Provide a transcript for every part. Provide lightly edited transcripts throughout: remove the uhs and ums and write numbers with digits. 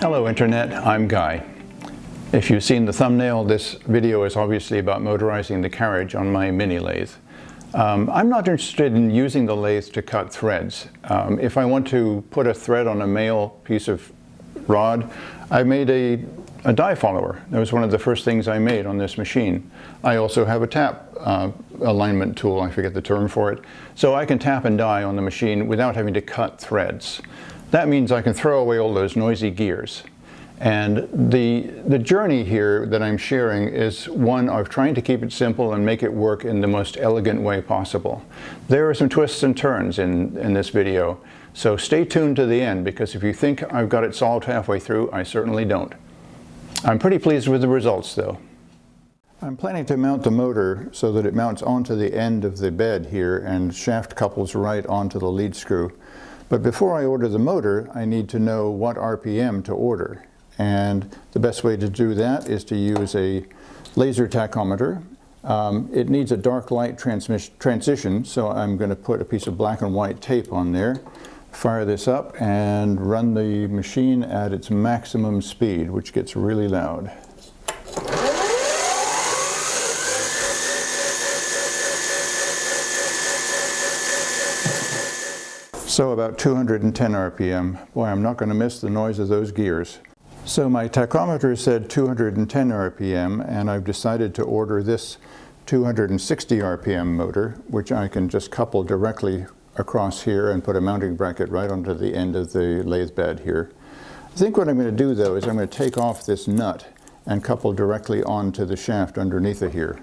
Hello Internet, I'm Guy. If you've seen the thumbnail, this video is obviously about motorizing the carriage on my mini lathe. I'm not interested in using the lathe to cut threads. If I want to put a thread on a male piece of rod, I made a die follower. That was one of the first things I made on this machine. I also have a tap alignment tool, I forget the term for it, so I can tap and die on the machine without having to cut threads. That means I can throw away all those noisy gears. And the journey here that I'm sharing is one of trying to keep it simple and make it work in the most elegant way possible. There are some twists and turns in this video, so stay tuned to the end, because if you think I've got it solved halfway through, I certainly don't. I'm pretty pleased with the results though. I'm planning to mount the motor so that it mounts onto the end of the bed here and shaft couples right onto the lead screw. But before I order the motor, I need to know what RPM to order. And the best way to do that is to use a laser tachometer. It needs a dark light transition, so I'm going to put a piece of black and white tape on there, fire this up, and run the machine at its maximum speed, which gets really loud. So about 210 RPM. Boy, I'm not going to miss the noise of those gears. So my tachometer said 210 RPM, and I've decided to order this 260 RPM motor, which I can just couple directly across here and put a mounting bracket right onto the end of the lathe bed here. I think what I'm going to do though is I'm going to take off this nut and couple directly onto the shaft underneath it here.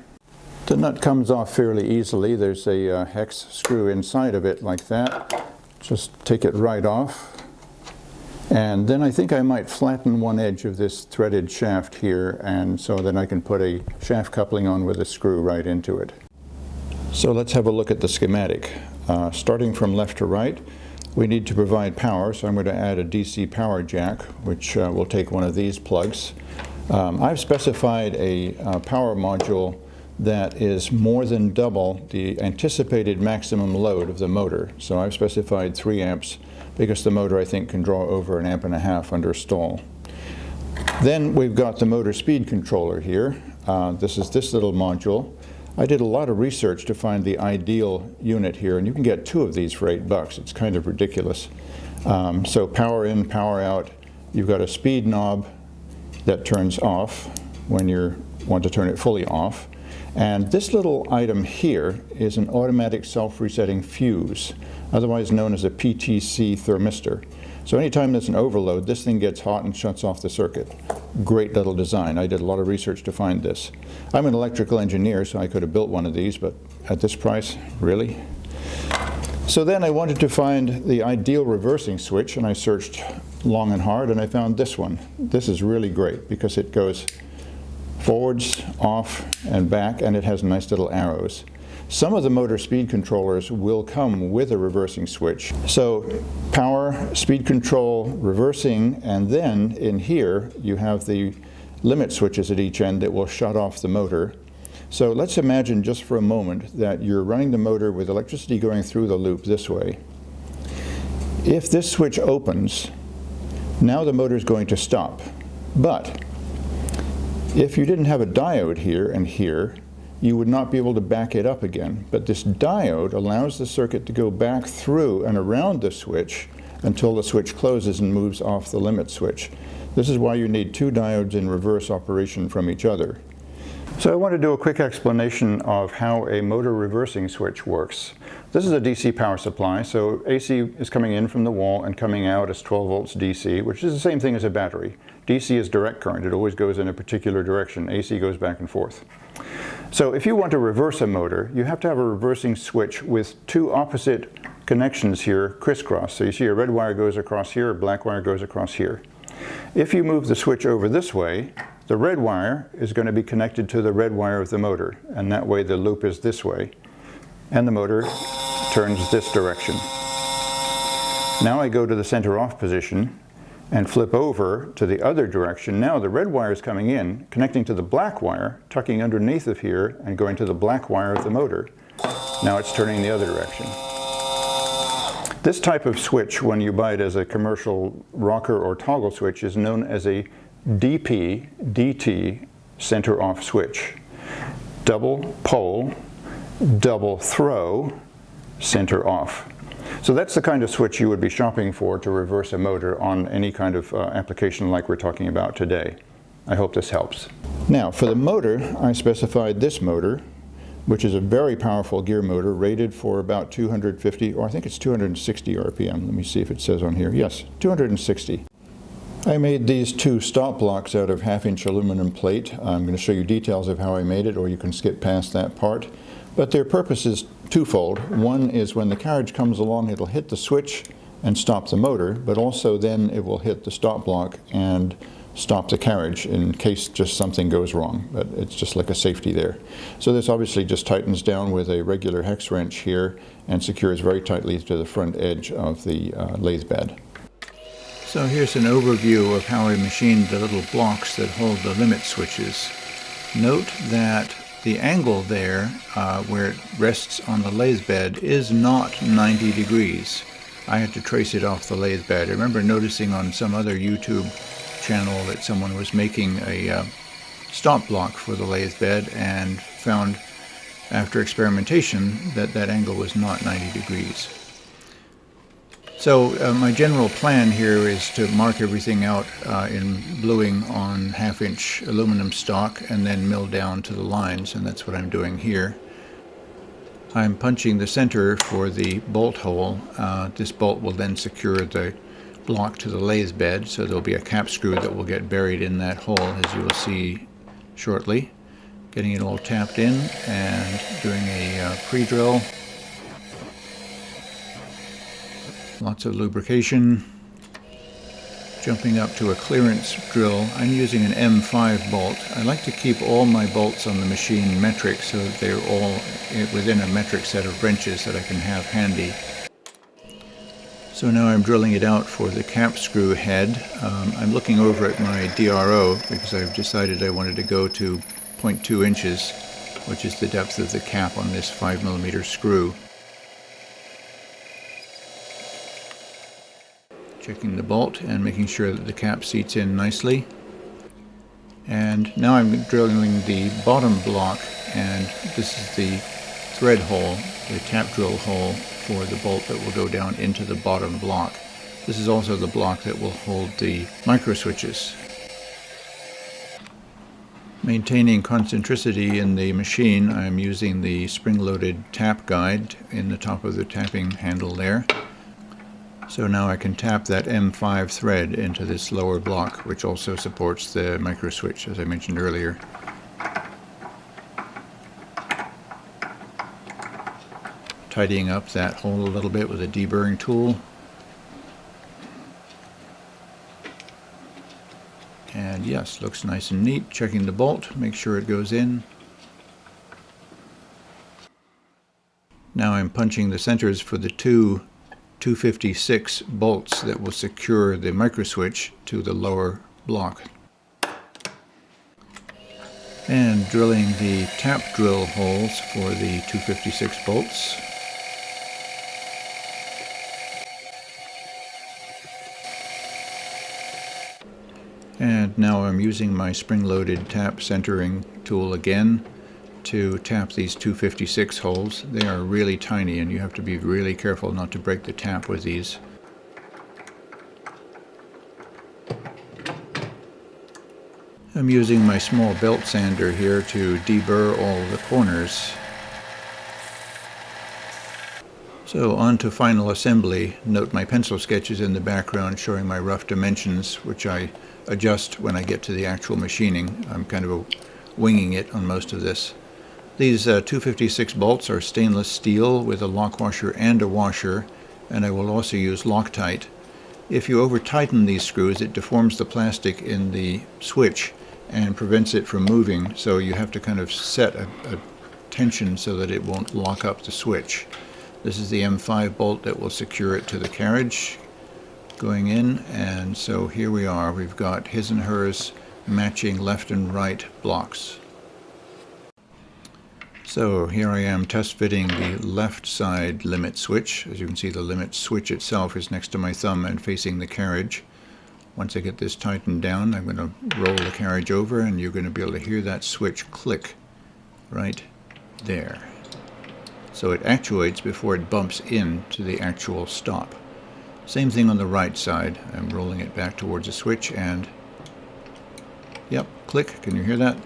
The nut comes off fairly easily. There's a hex screw inside of it like that. Just take it right off, and then I think I might flatten one edge of this threaded shaft here, and so then I can put a shaft coupling on with a screw right into it. So let's have a look at the schematic. Starting from left to right, we need to provide power, so I'm going to add a DC power jack, which will take one of these plugs. I've specified a power module that is more than double the anticipated maximum load of the motor. So I've specified 3 amps because the motor I think can draw over 1.5 amps under stall. Then we've got the motor speed controller here. This is this little module. I did a lot of research to find the ideal unit here, and you can get 2 of these for $8. It's kind of ridiculous. So power in, power out. You've got a speed knob that turns off when you want to turn it fully off. And this little item here is an automatic self-resetting fuse, otherwise known as a PTC thermistor. So anytime there's an overload, this thing gets hot and shuts off the circuit. Great little design. I did a lot of research to find this. I'm an electrical engineer, so I could have built one of these, but at this price, really? So then I wanted to find the ideal reversing switch, and I searched long and hard, and I found this one. This is really great because it goes forwards, off, and back, and it has nice little arrows. Some of the motor speed controllers will come with a reversing switch. So power, speed control, reversing, and then in here you have the limit switches at each end that will shut off the motor. So let's imagine just for a moment that you're running the motor with electricity going through the loop this way. If this switch opens, now the motor is going to stop. But if you didn't have a diode here and here, you would not be able to back it up again. But this diode allows the circuit to go back through and around the switch until the switch closes and moves off the limit switch. This is why you need 2 diodes in reverse operation from each other. So I want to do a quick explanation of how a motor reversing switch works. This is a DC power supply, so AC is coming in from the wall and coming out as 12 volts DC, which is the same thing as a battery. DC is direct current. It always goes in a particular direction. AC goes back and forth. So if you want to reverse a motor, you have to have a reversing switch with 2 opposite connections here crisscross. So you see a red wire goes across here, a black wire goes across here. If you move the switch over this way, the red wire is going to be connected to the red wire of the motor, and that way the loop is this way, and the motor turns this direction. Now I go to the center off position and flip over to the other direction. Now the red wire is coming in, connecting to the black wire, tucking underneath of here, and going to the black wire of the motor. Now it's turning the other direction. This type of switch, when you buy it as a commercial rocker or toggle switch, is known as a DP, DT center off switch. Double pole, double throw, center off. So that's the kind of switch you would be shopping for to reverse a motor on any kind of application like we're talking about today. I hope this helps. Now for the motor, I specified this motor, which is a very powerful gear motor rated for about 250, or I think it's 260 RPM. Let me see if it says on here. Yes, 260. I made these two stop blocks out of 1/2-inch aluminum plate. I'm going to show you details of how I made it, or you can skip past that part. But their purpose is twofold. One is when the carriage comes along, it'll hit the switch and stop the motor, but also then it will hit the stop block and stop the carriage in case just something goes wrong, but it's just like a safety there. So this obviously just tightens down with a regular hex wrench here and secures very tightly to the front edge of the lathe bed. So here's an overview of how I machined the little blocks that hold the limit switches. Note that the angle there where it rests on the lathe bed is not 90 degrees. I had to trace it off the lathe bed. I remember noticing on some other YouTube channel that someone was making a stop block for the lathe bed and found after experimentation that that angle was not 90 degrees. So my general plan here is to mark everything out in bluing on 1/2-inch aluminum stock and then mill down to the lines, and that's what I'm doing here. I'm punching the center for the bolt hole. This bolt will then secure the block to the lathe bed, so there'll be a cap screw that will get buried in that hole, as you will see shortly. Getting it all tapped in and doing a pre-drill. Lots of lubrication. Jumping up to a clearance drill. I'm using an M5 bolt. I like to keep all my bolts on the machine metric so that they're all within a metric set of wrenches that I can have handy. So now I'm drilling it out for the cap screw head. I'm looking over at my DRO because I've decided I wanted to go to 0.2 inches, which is the depth of the cap on this 5mm screw. Checking the bolt and making sure that the cap seats in nicely. And now I'm drilling the bottom block, and this is the thread hole, the tap drill hole for the bolt that will go down into the bottom block. This is also the block that will hold the micro switches. Maintaining concentricity in the machine, I'm using the spring-loaded tap guide in the top of the tapping handle there. So now I can tap that M5 thread into this lower block, which also supports the micro switch, as I mentioned earlier. Tidying up that hole a little bit with a deburring tool. And yes, looks nice and neat. Checking the bolt, make sure it goes in. Now I'm punching the centers for the two 256 bolts that will secure the microswitch to the lower block. And drilling the tap drill holes for the 256 bolts. And now I'm using my spring-loaded tap centering tool again to tap these 256 holes. They are really tiny and you have to be really careful not to break the tap with these. I'm using my small belt sander here to deburr all the corners. So on to final assembly. Note my pencil sketches in the background showing my rough dimensions, which I adjust when I get to the actual machining. I'm kind of winging it on most of this. These 256 bolts are stainless steel with a lock washer and a washer, and I will also use Loctite. If you over tighten these screws, it deforms the plastic in the switch and prevents it from moving, so you have to kind of set a tension so that it won't lock up the switch. This is the M5 bolt that will secure it to the carriage going in, and so here we are. We've got his and hers matching left and right blocks. So here I am test fitting the left side limit switch. As you can see, the limit switch itself is next to my thumb and facing the carriage. Once I get this tightened down, I'm going to roll the carriage over and you're going to be able to hear that switch click right there. So it actuates before it bumps into the actual stop. Same thing on the right side. I'm rolling it back towards the switch and yep, click. Can you hear that?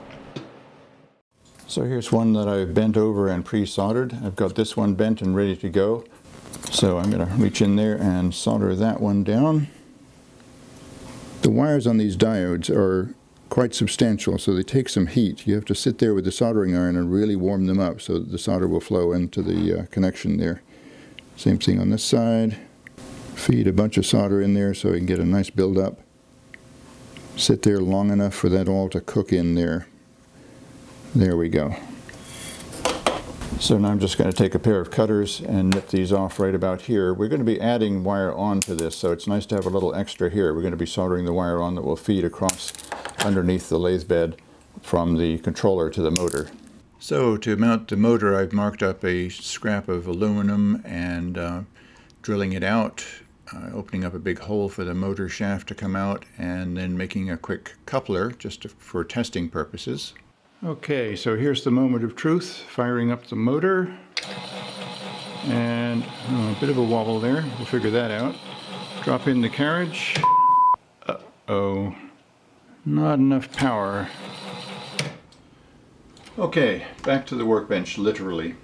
So here's one that I've bent over and pre-soldered. I've got this one bent and ready to go. So I'm going to reach in there and solder that one down. The wires on these diodes are quite substantial, so they take some heat. You have to sit there with the soldering iron and really warm them up so that the solder will flow into the connection there. Same thing on this side. Feed a bunch of solder in there so I can get a nice build-up. Sit there long enough for that all to cook in there. There we go. So now I'm just going to take a pair of cutters and nip these off right about here. We're going to be adding wire onto this, so it's nice to have a little extra here. We're going to be soldering the wire on that will feed across underneath the lathe bed from the controller to the motor. So to mount the motor, I've marked up a scrap of aluminum and drilling it out, opening up a big hole for the motor shaft to come out, and then making a quick coupler just for testing purposes. Okay, so here's the moment of truth, firing up the motor, and a bit of a wobble there, we'll figure that out. Drop in the carriage. Uh-oh, not enough power. Okay, back to the workbench, literally.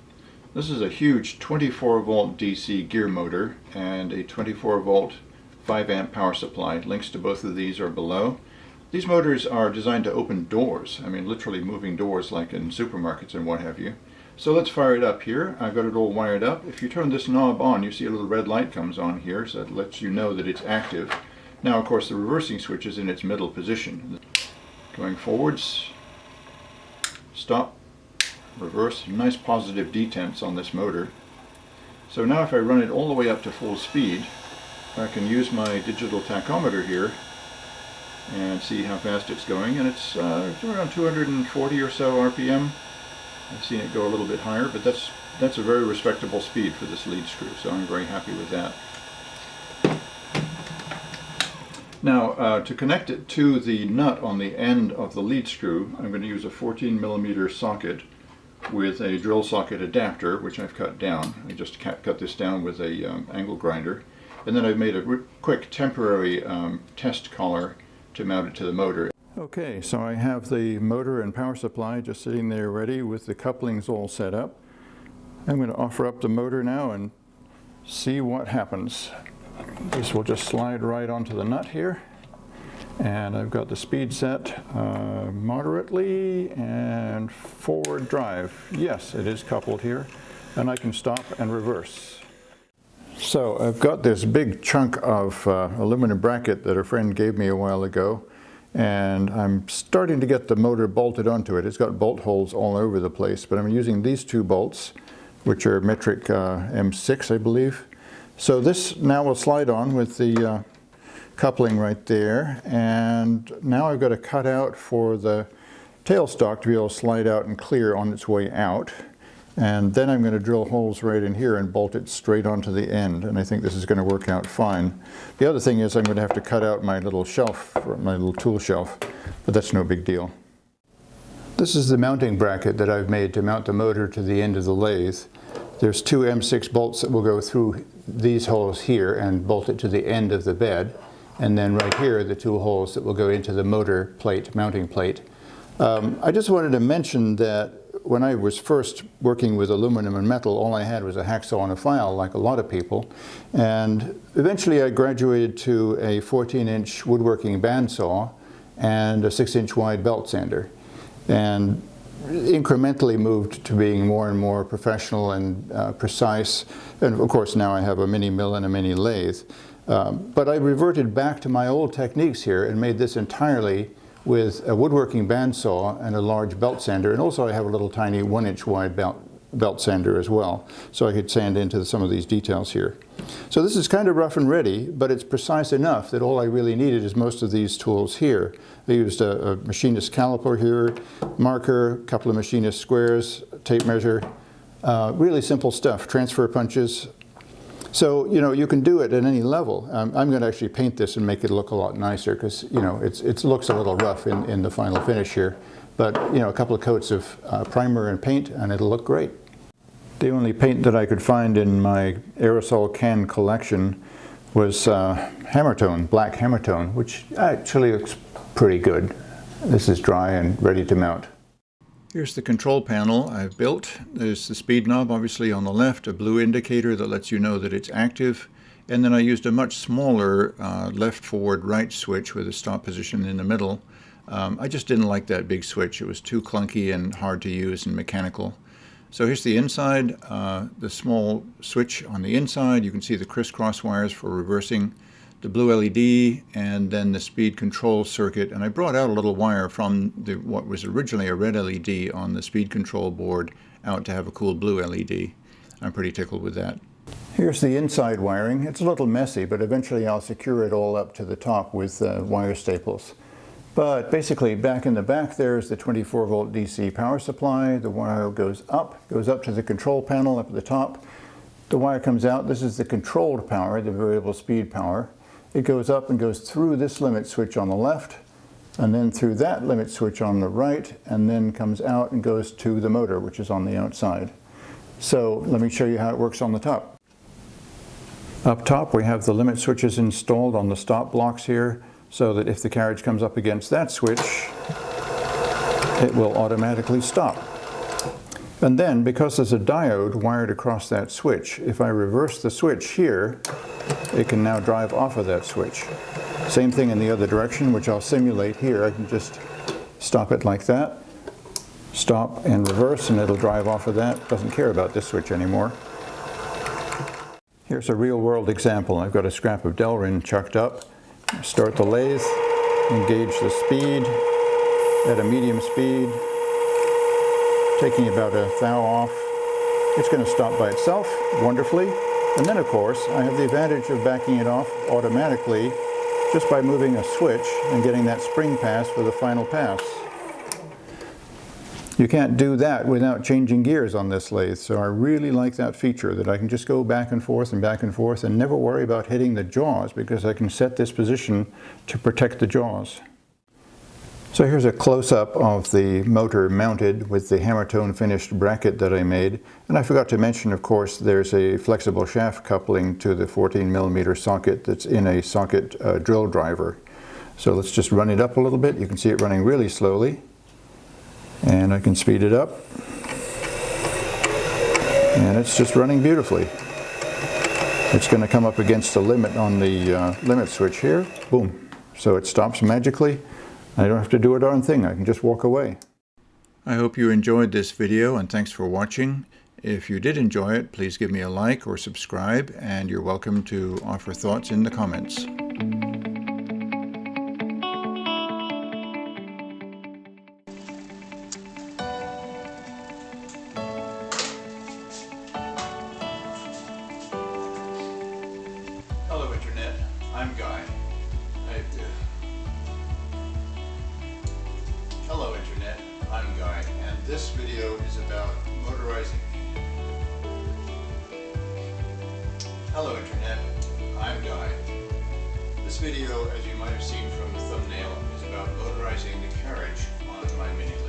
This is a huge 24 volt DC gear motor and a 24 volt 5 amp power supply. Links to both of these are below. These motors are designed to open doors. I mean, literally moving doors like in supermarkets and what have you. So let's fire it up here. I've got it all wired up. If you turn this knob on, you see a little red light comes on here, so that lets you know that it's active. Now, of course, the reversing switch is in its middle position. Going forwards, stop, reverse, nice positive detents on this motor. So now if I run it all the way up to full speed, I can use my digital tachometer here and see how fast it's going, and it's around 240 or so RPM. I've seen it go a little bit higher, but that's a very respectable speed for this lead screw, so I'm very happy with that. Now, to connect it to the nut on the end of the lead screw, I'm going to use a 14mm socket with a drill socket adapter, which I've cut down. I just cut this down with a angle grinder. And then I've made a quick temporary test collar to mount it to the motor. Okay, so I have the motor and power supply just sitting there ready with the couplings all set up. I'm going to offer up the motor now and see what happens. This will just slide right onto the nut here. And I've got the speed set moderately and forward drive. Yes, it is coupled here. And I can stop and reverse. So I've got this big chunk of aluminum bracket that a friend gave me a while ago, and I'm starting to get the motor bolted onto it. It's got bolt holes all over the place, but I'm using these two bolts, which are metric M6, I believe. So this now will slide on with the coupling right there, and now I've got a cutout for the tailstock to be able to slide out and clear on its way out. And then I'm going to drill holes right in here and bolt it straight onto the end, and I think this is going to work out fine. The other thing is I'm going to have to cut out my little shelf, my little tool shelf, but that's no big deal. This is the mounting bracket that I've made to mount the motor to the end of the lathe. There's two M6 bolts that will go through these holes here and bolt it to the end of the bed, and then right here are the two holes that will go into the motor plate, mounting plate. I just wanted to mention that when I was first working with aluminum and metal, all I had was a hacksaw and a file, like a lot of people. And eventually I graduated to a 14-inch woodworking bandsaw and a 6-inch wide belt sander. And incrementally moved to being more and more professional and precise. And of course now I have a mini mill and a mini lathe. But I reverted back to my old techniques here and made this entirely with a woodworking bandsaw and a large belt sander, and also I have a little tiny 1-inch wide belt sander as well, so I could sand into some of these details here. So this is kind of rough and ready, but it's precise enough that all I really needed is most of these tools here. I used a machinist caliper here, marker, a couple of machinist squares, tape measure. Really simple stuff, transfer punches. So, you know, you can do it at any level. I'm going to actually paint this and make it look a lot nicer because, you know, it looks a little rough in the final finish here. But, you know, a couple of coats of primer and paint and it'll look great. The only paint that I could find in my aerosol can collection was Hammertone, black Hammertone, which actually looks pretty good. This is dry and ready to mount. Here's the control panel I've built. There's the speed knob obviously on the left, a blue indicator that lets you know that it's active, and then I used a much smaller left, forward, right switch with a stop position in the middle. I just didn't like that big switch. It was too clunky and hard to use and mechanical. So here's the inside, the small switch on the inside. You can see the crisscross wires for reversing, the blue LED, and then the speed control circuit. And I brought out a little wire from what was originally a red LED on the speed control board out to have a cool blue LED. I'm pretty tickled with that. Here's the inside wiring. It's a little messy, but eventually I'll secure it all up to the top with wire staples. But basically, back in the back there is the 24-volt DC power supply. The wire goes up to the control panel up at the top. The wire comes out. This is the controlled power, the variable speed power. It goes up and goes through this limit switch on the left, and then through that limit switch on the right, and then comes out and goes to the motor, which is on the outside. So let me show you how it works on the top. Up top, we have the limit switches installed on the stop blocks here, so that if the carriage comes up against that switch, it will automatically stop. And then, because there's a diode wired across that switch, if I reverse the switch here, it can now drive off of that switch. Same thing in the other direction, which I'll simulate here. I can just stop it like that, stop and reverse, and it'll drive off of that. Doesn't care about this switch anymore. Here's a real-world example. I've got a scrap of Delrin chucked up. Start the lathe, engage the speed at a medium speed, taking about a thou off. It's going to stop by itself wonderfully. And then, of course, I have the advantage of backing it off automatically just by moving a switch and getting that spring pass for the final pass. You can't do that without changing gears on this lathe, so I really like that feature that I can just go back and forth and never worry about hitting the jaws because I can set this position to protect the jaws. So here's a close-up of the motor mounted with the Hammertone finished bracket that I made. And I forgot to mention, of course, there's a flexible shaft coupling to the 14mm socket that's in a socket drill driver. So let's just run it up a little bit. You can see it running really slowly. And I can speed it up. And it's just running beautifully. It's going to come up against the limit on the limit switch here. Boom. So it stops magically. I don't have to do a darn thing. I can just walk away. I hope you enjoyed this video and thanks for watching. If you did enjoy it, please give me a like or subscribe, and you're welcome to offer thoughts in the comments. Hello Internet, I'm Guy. Hello Internet, I'm Guy, and this video is about motorizing. Hello Internet, I'm Guy. This video, as you might have seen from the thumbnail, is about motorizing the carriage on my Mini Lathe.